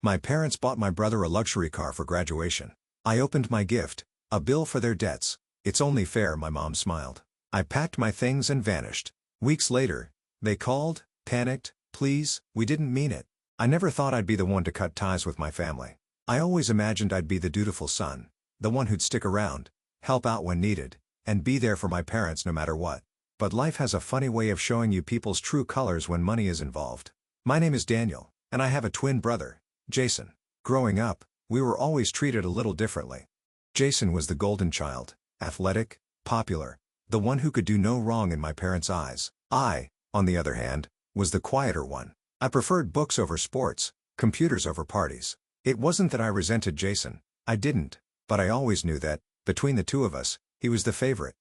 My parents bought my brother a luxury car for graduation. I opened my gift, a bill for their debts. It's only fair, my mom smiled. I packed my things and vanished. Weeks later, they called, panicked, please, we didn't mean it. I never thought I'd be the one to cut ties with my family. I always imagined I'd be the dutiful son, the one who'd stick around, help out when needed, and be there for my parents no matter what. But life has a funny way of showing you people's true colors when money is involved. My name is Daniel, and I have a twin brother, Jason. Growing up, we were always treated a little differently. Jason was the golden child, athletic, popular, the one who could do no wrong in my parents' eyes. I, on the other hand, was the quieter one. I preferred books over sports, computers over parties. It wasn't that I resented Jason, I didn't, but I always knew that, between the two of us, he was the favorite.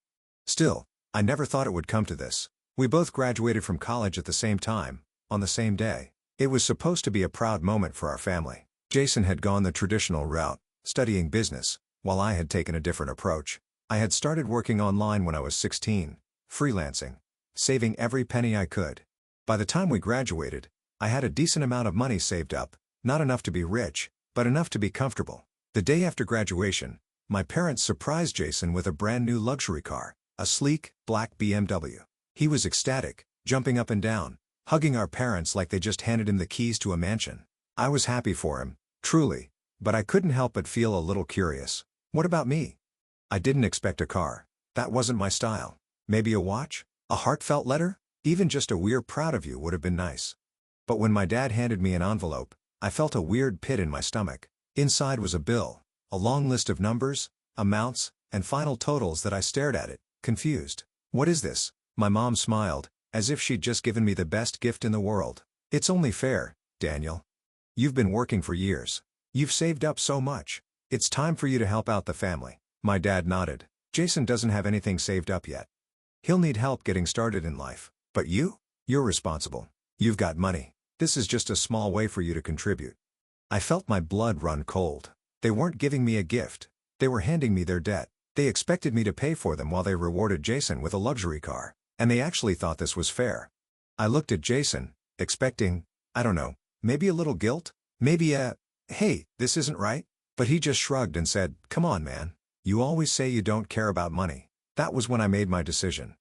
Still, I never thought it would come to this. We both graduated from college at the same time, on the same day. It was supposed to be a proud moment for our family. Jason had gone the traditional route, studying business, while I had taken a different approach. I had started working online when I was 16, freelancing, saving every penny I could. By the time we graduated, I had a decent amount of money saved up, not enough to be rich, but enough to be comfortable. The day after graduation, my parents surprised Jason with a brand new luxury car, a sleek, black BMW. He was ecstatic, jumping up and down, hugging our parents like they just handed him the keys to a mansion. I was happy for him, truly, but I couldn't help but feel a little curious. What about me? I didn't expect a car. That wasn't my style. Maybe a watch? A heartfelt letter? Even just a "we're proud of you" would have been nice. But when my dad handed me an envelope, I felt a weird pit in my stomach. Inside was a bill, a long list of numbers, amounts, and final totals that I stared at it, confused. What is this? My mom smiled, as if she'd just given me the best gift in the world. It's only fair, Daniel. You've been working for years. You've saved up so much. It's time for you to help out the family. My dad nodded. Jason doesn't have anything saved up yet. He'll need help getting started in life. But you? You're responsible. You've got money. This is just a small way for you to contribute. I felt my blood run cold. They weren't giving me a gift. They were handing me their debt. They expected me to pay for them while they rewarded Jason with a luxury car. And they actually thought this was fair. I looked at Jason, expecting, I don't know, maybe a little guilt? Maybe hey, this isn't right? But he just shrugged and said, come on, man. You always say you don't care about money. That was when I made my decision.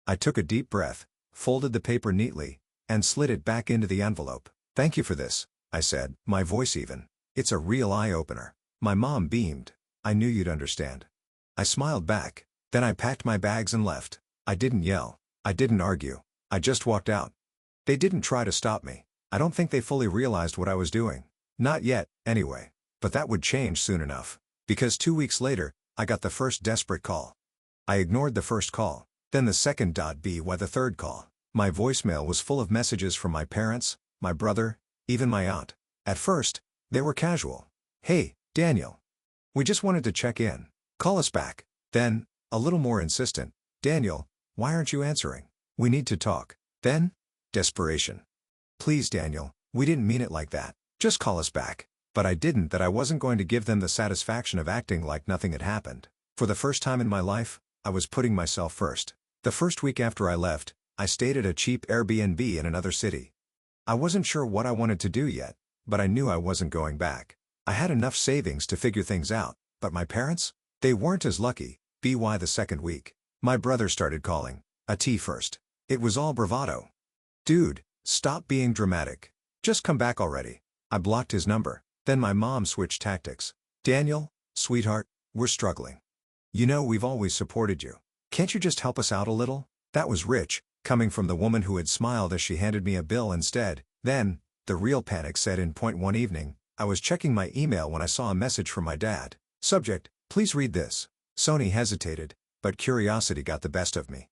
I took a deep breath, folded the paper neatly, and slid it back into the envelope. Thank you for this, I said, my voice even. It's a real eye-opener. My mom beamed. I knew you'd understand. I smiled back. Then I packed my bags and left. I didn't yell. I didn't argue. I just walked out. They didn't try to stop me. I don't think they fully realized what I was doing. Not yet, anyway. But that would change soon enough. Because 2 weeks later, I got the first desperate call. I ignored the first call. Then the second. Why the third call? My voicemail was full of messages from my parents, my brother, even my aunt. At first, they were casual. Hey, Daniel. We just wanted to check in. Call us back. Then, a little more insistent. Daniel, why aren't you answering? We need to talk. Then, desperation. Please, Daniel, we didn't mean it like that. Just call us back. But I didn't. That I wasn't going to give them the satisfaction of acting like nothing had happened. For the first time in my life, I was putting myself first. The first week after I left, I stayed at a cheap Airbnb in another city. I wasn't sure what I wanted to do yet, but I knew I wasn't going back. I had enough savings to figure things out, but my parents? They weren't as lucky. The second week, my brother started calling. First. It was all bravado. Dude, stop being dramatic. Just come back already. I blocked his number. Then my mom switched tactics. Daniel, sweetheart, we're struggling. You know we've always supported you. Can't you just help us out a little? That was rich, coming from the woman who had smiled as she handed me a bill instead. Then, the real panic set in. One evening, I was checking my email when I saw a message from my dad. Subject, please read this. Sony hesitated, but curiosity got the best of me.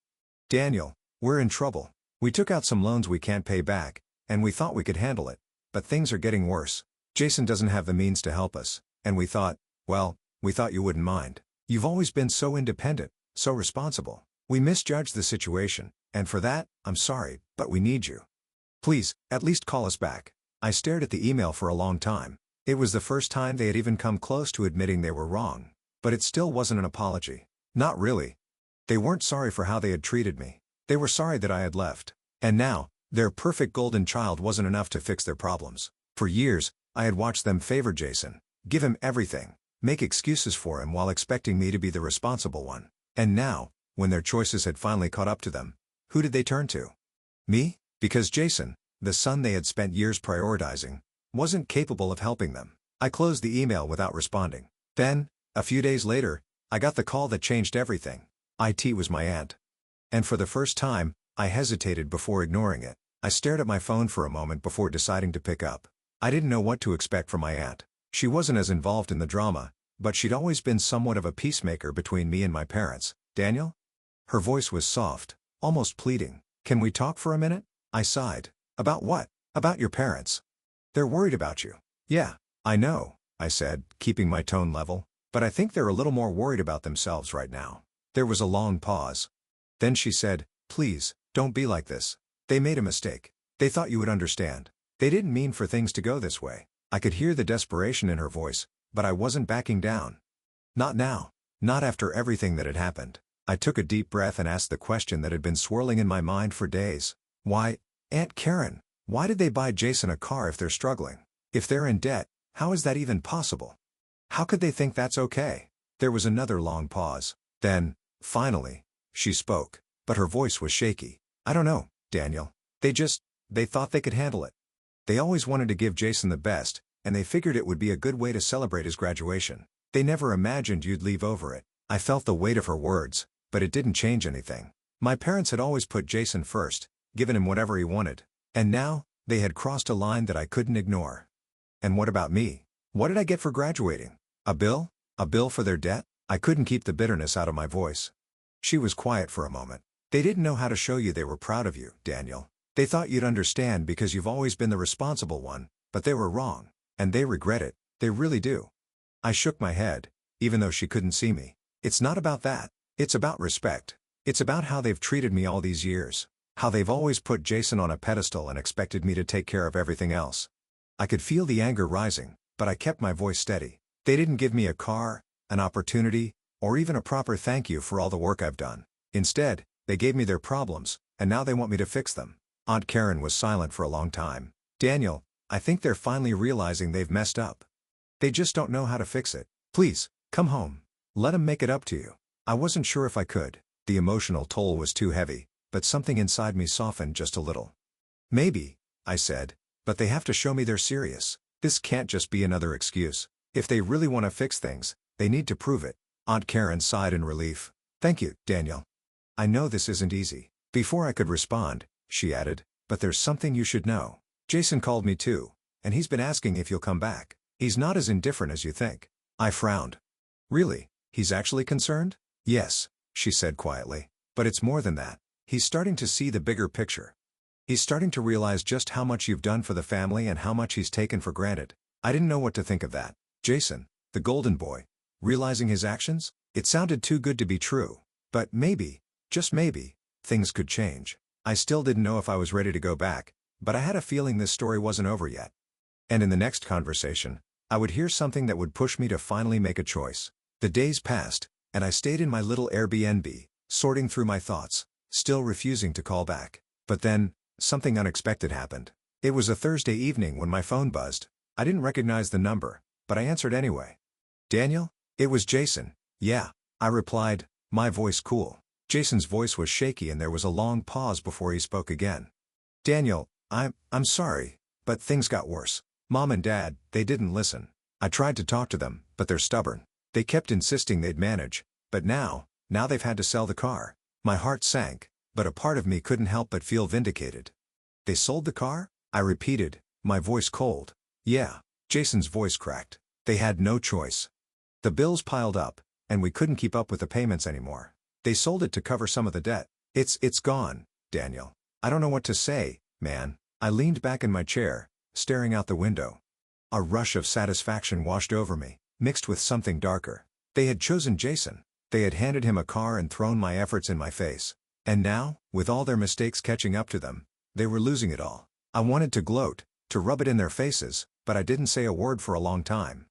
Daniel, we're in trouble. We took out some loans we can't pay back, and we thought we could handle it. But things are getting worse. Jason doesn't have the means to help us, and we thought you wouldn't mind. You've always been so independent, so responsible. We misjudged the situation, and for that, I'm sorry, but we need you. Please, at least call us back. I stared at the email for a long time. It was the first time they had even come close to admitting they were wrong. But it still wasn't an apology. Not really. They weren't sorry for how they had treated me. They were sorry that I had left. And now, their perfect golden child wasn't enough to fix their problems. For years, I had watched them favor Jason, give him everything, make excuses for him while expecting me to be the responsible one. And now, when their choices had finally caught up to them, who did they turn to? Me? Because Jason, the son they had spent years prioritizing, wasn't capable of helping them. I closed the email without responding. Then, a few days later, I got the call that changed everything. It was my aunt. And for the first time, I hesitated before ignoring it. I stared at my phone for a moment before deciding to pick up. I didn't know what to expect from my aunt. She wasn't as involved in the drama, but she'd always been somewhat of a peacemaker between me and my parents. Daniel? Her voice was soft, almost pleading. Can we talk for a minute? I sighed. About what? About your parents. They're worried about you. Yeah, I know, I said, keeping my tone level, but I think they're a little more worried about themselves right now. There was a long pause. Then she said, please, don't be like this. They made a mistake. They thought you would understand. They didn't mean for things to go this way. I could hear the desperation in her voice, but I wasn't backing down. Not now. Not after everything that had happened. I took a deep breath and asked the question that had been swirling in my mind for days. Why, Aunt Karen, why did they buy Jason a car if they're struggling? If they're in debt, how is that even possible? How could they think that's okay? There was another long pause. Then, finally, she spoke, but her voice was shaky. I don't know, Daniel. They thought they could handle it. They always wanted to give Jason the best, and they figured it would be a good way to celebrate his graduation. They never imagined you'd leave over it. I felt the weight of her words, but it didn't change anything. My parents had always put Jason first, given him whatever he wanted. And now, they had crossed a line that I couldn't ignore. And what about me? What did I get for graduating? A bill? A bill for their debt? I couldn't keep the bitterness out of my voice. She was quiet for a moment. They didn't know how to show you they were proud of you, Daniel. They thought you'd understand because you've always been the responsible one, but they were wrong. And they regret it, they really do. I shook my head, even though she couldn't see me. It's not about that. It's about respect. It's about how they've treated me all these years. How they've always put Jason on a pedestal and expected me to take care of everything else. I could feel the anger rising, but I kept my voice steady. They didn't give me a car, an opportunity, or even a proper thank you for all the work I've done. Instead, they gave me their problems, and now they want me to fix them. Aunt Karen was silent for a long time. Daniel, I think they're finally realizing they've messed up. They just don't know how to fix it. Please, come home. Let 'em make it up to you. I wasn't sure if I could. The emotional toll was too heavy, but something inside me softened just a little. Maybe, I said, but they have to show me they're serious. This can't just be another excuse. If they really want to fix things, they need to prove it. Aunt Karen sighed in relief. Thank you, Daniel. I know this isn't easy. Before I could respond, she added, but there's something you should know. Jason called me too, and he's been asking if you'll come back. He's not as indifferent as you think. I frowned. Really? He's actually concerned? Yes, she said quietly. But it's more than that. He's starting to see the bigger picture. He's starting to realize just how much you've done for the family and how much he's taken for granted. I didn't know what to think of that. Jason, the golden boy, realizing his actions? It sounded too good to be true. But maybe, just maybe, things could change. I still didn't know if I was ready to go back, but I had a feeling this story wasn't over yet. And in the next conversation, I would hear something that would push me to finally make a choice. The days passed, and I stayed in my little Airbnb, sorting through my thoughts, still refusing to call back. But then, something unexpected happened. It was a Thursday evening when my phone buzzed. I didn't recognize the number, but I answered anyway. Daniel? It was Jason. Yeah, I replied, my voice cool. Jason's voice was shaky and there was a long pause before he spoke again. Daniel, I'm sorry, but things got worse. Mom and Dad, they didn't listen. I tried to talk to them, but they're stubborn. They kept insisting they'd manage, but now they've had to sell the car. My heart sank, but a part of me couldn't help but feel vindicated. They sold the car? I repeated, my voice cold. Yeah, Jason's voice cracked. They had no choice. The bills piled up, and we couldn't keep up with the payments anymore. They sold it to cover some of the debt. It's gone, Daniel. I don't know what to say, man. I leaned back in my chair, staring out the window. A rush of satisfaction washed over me, mixed with something darker. They had chosen Jason. They had handed him a car and thrown my efforts in my face. And now, with all their mistakes catching up to them, they were losing it all. I wanted to gloat, to rub it in their faces, but I didn't say a word for a long time.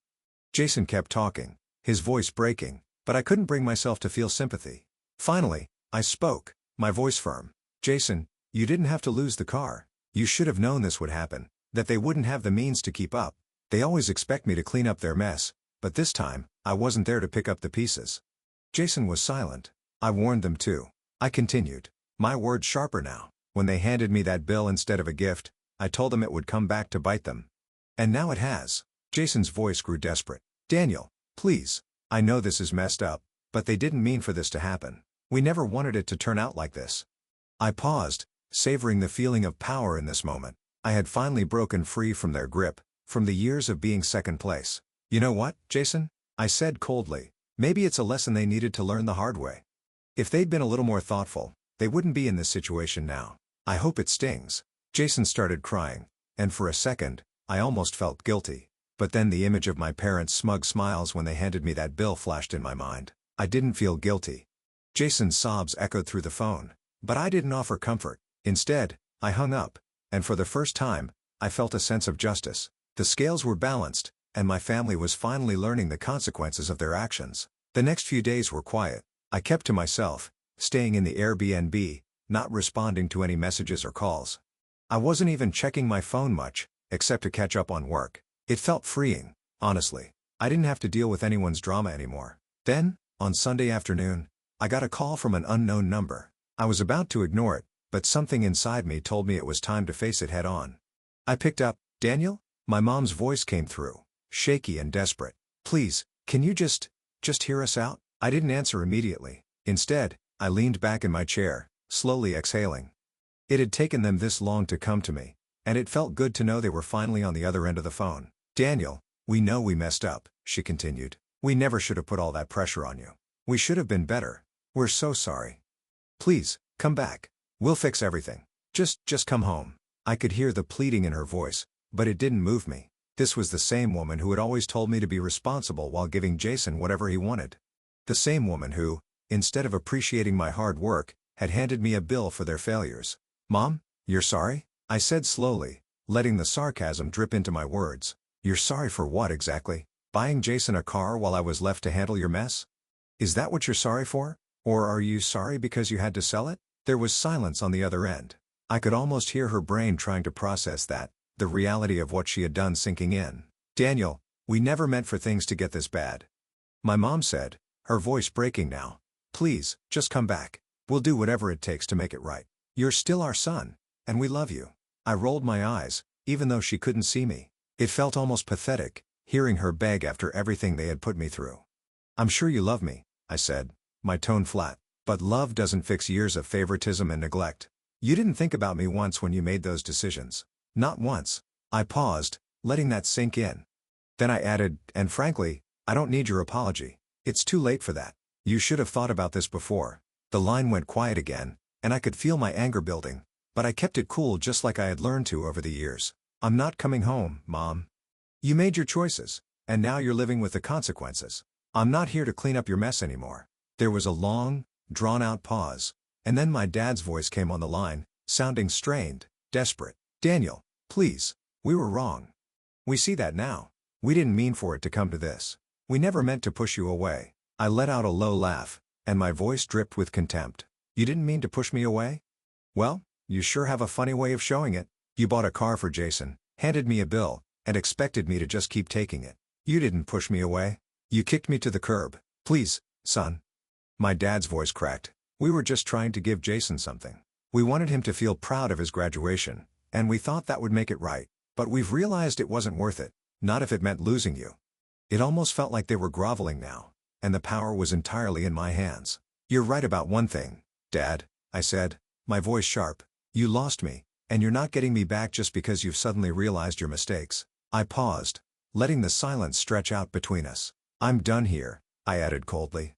Jason kept talking, his voice breaking, but I couldn't bring myself to feel sympathy. Finally, I spoke, my voice firm. Jason, you didn't have to lose the car. You should have known this would happen, that they wouldn't have the means to keep up. They always expect me to clean up their mess, but this time, I wasn't there to pick up the pieces. Jason was silent. I warned them too. I continued, my words sharper now. When they handed me that bill instead of a gift, I told them it would come back to bite them. And now it has. Jason's voice grew desperate. Daniel, please. I know this is messed up, but they didn't mean for this to happen. We never wanted it to turn out like this. I paused, savoring the feeling of power in this moment. I had finally broken free from their grip, from the years of being second place. You know what, Jason? I said coldly. Maybe it's a lesson they needed to learn the hard way. If they'd been a little more thoughtful, they wouldn't be in this situation now. I hope it stings. Jason started crying, and for a second, I almost felt guilty. But then the image of my parents' smug smiles when they handed me that bill flashed in my mind. I didn't feel guilty. Jason's sobs echoed through the phone, but I didn't offer comfort. Instead, I hung up, and for the first time, I felt a sense of justice. The scales were balanced, and my family was finally learning the consequences of their actions. The next few days were quiet. I kept to myself, staying in the Airbnb, not responding to any messages or calls. I wasn't even checking my phone much, except to catch up on work. It felt freeing, honestly. I didn't have to deal with anyone's drama anymore. Then, on Sunday afternoon, I got a call from an unknown number. I was about to ignore it, but something inside me told me it was time to face it head on. I picked up. Daniel? My mom's voice came through, shaky and desperate. Please, can you just hear us out? I didn't answer immediately. Instead, I leaned back in my chair, slowly exhaling. It had taken them this long to come to me, and it felt good to know they were finally on the other end of the phone. Daniel, we know we messed up, she continued. We never should have put all that pressure on you. We should have been better. We're so sorry. Please, come back. We'll fix everything. Just come home. I could hear the pleading in her voice, but it didn't move me. This was the same woman who had always told me to be responsible while giving Jason whatever he wanted. The same woman who, instead of appreciating my hard work, had handed me a bill for their failures. Mom, you're sorry? I said slowly, letting the sarcasm drip into my words. You're sorry for what exactly? Buying Jason a car while I was left to handle your mess? Is that what you're sorry for? Or are you sorry because you had to sell it? There was silence on the other end. I could almost hear her brain trying to process that, the reality of what she had done sinking in. Daniel, we never meant for things to get this bad. My mom said, her voice breaking now. Please, just come back. We'll do whatever it takes to make it right. You're still our son, and we love you. I rolled my eyes, even though she couldn't see me. It felt almost pathetic, hearing her beg after everything they had put me through. I'm sure you love me, I said, my tone flat. But love doesn't fix years of favoritism and neglect. You didn't think about me once when you made those decisions. Not once. I paused, letting that sink in. Then I added, and frankly, I don't need your apology. It's too late for that. You should have thought about this before. The line went quiet again, and I could feel my anger building, but I kept it cool just like I had learned to over the years. I'm not coming home, Mom. You made your choices, and now you're living with the consequences. I'm not here to clean up your mess anymore. There was a long, drawn-out pause, and then my dad's voice came on the line, sounding strained, desperate. Daniel, please, we were wrong. We see that now. We didn't mean for it to come to this. We never meant to push you away. I let out a low laugh, and my voice dripped with contempt. You didn't mean to push me away? Well, you sure have a funny way of showing it. You bought a car for Jason, handed me a bill, and expected me to just keep taking it. You didn't push me away. You kicked me to the curb. Please, son. My dad's voice cracked. We were just trying to give Jason something. We wanted him to feel proud of his graduation, and we thought that would make it right. But we've realized it wasn't worth it, not if it meant losing you. It almost felt like they were groveling now, and the power was entirely in my hands. You're right about one thing, Dad, I said, my voice sharp. You lost me, and you're not getting me back just because you've suddenly realized your mistakes. I paused, letting the silence stretch out between us. I'm done here, I added coldly.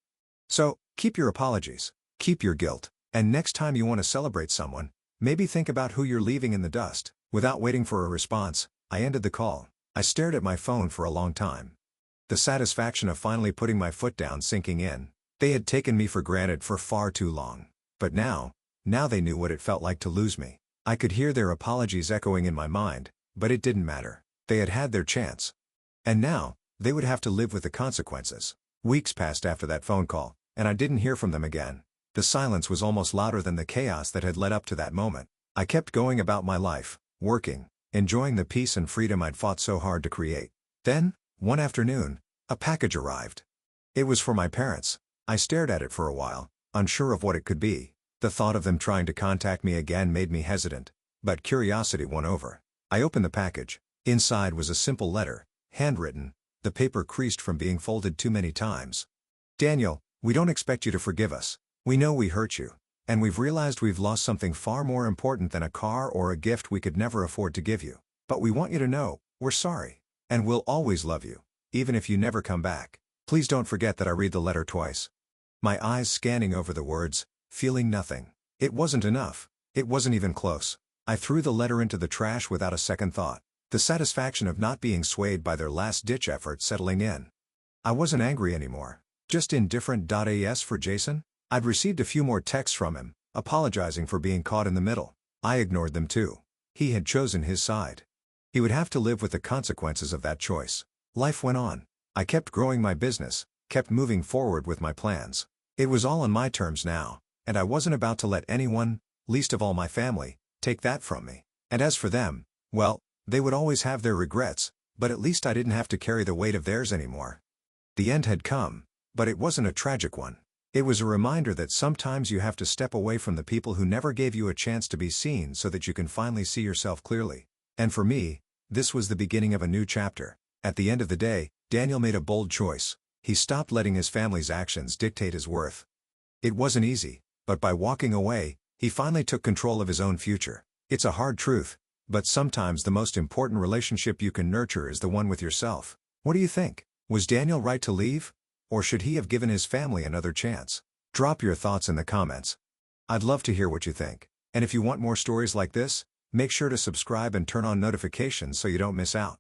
So, keep your apologies, keep your guilt, and next time you want to celebrate someone, maybe think about who you're leaving in the dust. Without waiting for a response, I ended the call. I stared at my phone for a long time. The satisfaction of finally putting my foot down sinking in. They had taken me for granted for far too long. But now they knew what it felt like to lose me. I could hear their apologies echoing in my mind, but it didn't matter. They had had their chance. And now, they would have to live with the consequences. Weeks passed after that phone call, and I didn't hear from them again. The silence was almost louder than the chaos that had led up to that moment. I kept going about my life, working, enjoying the peace and freedom I'd fought so hard to create. Then, one afternoon, a package arrived. It was for my parents. I stared at it for a while, unsure of what it could be. The thought of them trying to contact me again made me hesitant, but curiosity won over. I opened the package. Inside was a simple letter, handwritten, the paper creased from being folded too many times. Daniel, we don't expect you to forgive us. We know we hurt you. And we've realized we've lost something far more important than a car or a gift we could never afford to give you. But we want you to know, we're sorry. And we'll always love you, even if you never come back. Please don't forget that I read the letter twice. My eyes scanning over the words, feeling nothing. It wasn't enough. It wasn't even close. I threw the letter into the trash without a second thought, the satisfaction of not being swayed by their last-ditch effort settling in. I wasn't angry anymore, just indifferent. As for Jason, I'd received a few more texts from him, apologizing for being caught in the middle. I ignored them too. He had chosen his side. He would have to live with the consequences of that choice. Life went on. I kept growing my business, kept moving forward with my plans. It was all on my terms now, and I wasn't about to let anyone, least of all my family, take that from me. And as for them, well, they would always have their regrets, but at least I didn't have to carry the weight of theirs anymore. The end had come, but it wasn't a tragic one. It was a reminder that sometimes you have to step away from the people who never gave you a chance to be seen so that you can finally see yourself clearly. And for me, this was the beginning of a new chapter. At the end of the day, Daniel made a bold choice. He stopped letting his family's actions dictate his worth. It wasn't easy, but by walking away, he finally took control of his own future. It's a hard truth, but sometimes the most important relationship you can nurture is the one with yourself. What do you think? Was Daniel right to leave? Or should he have given his family another chance? Drop your thoughts in the comments. I'd love to hear what you think. And if you want more stories like this, make sure to subscribe and turn on notifications so you don't miss out.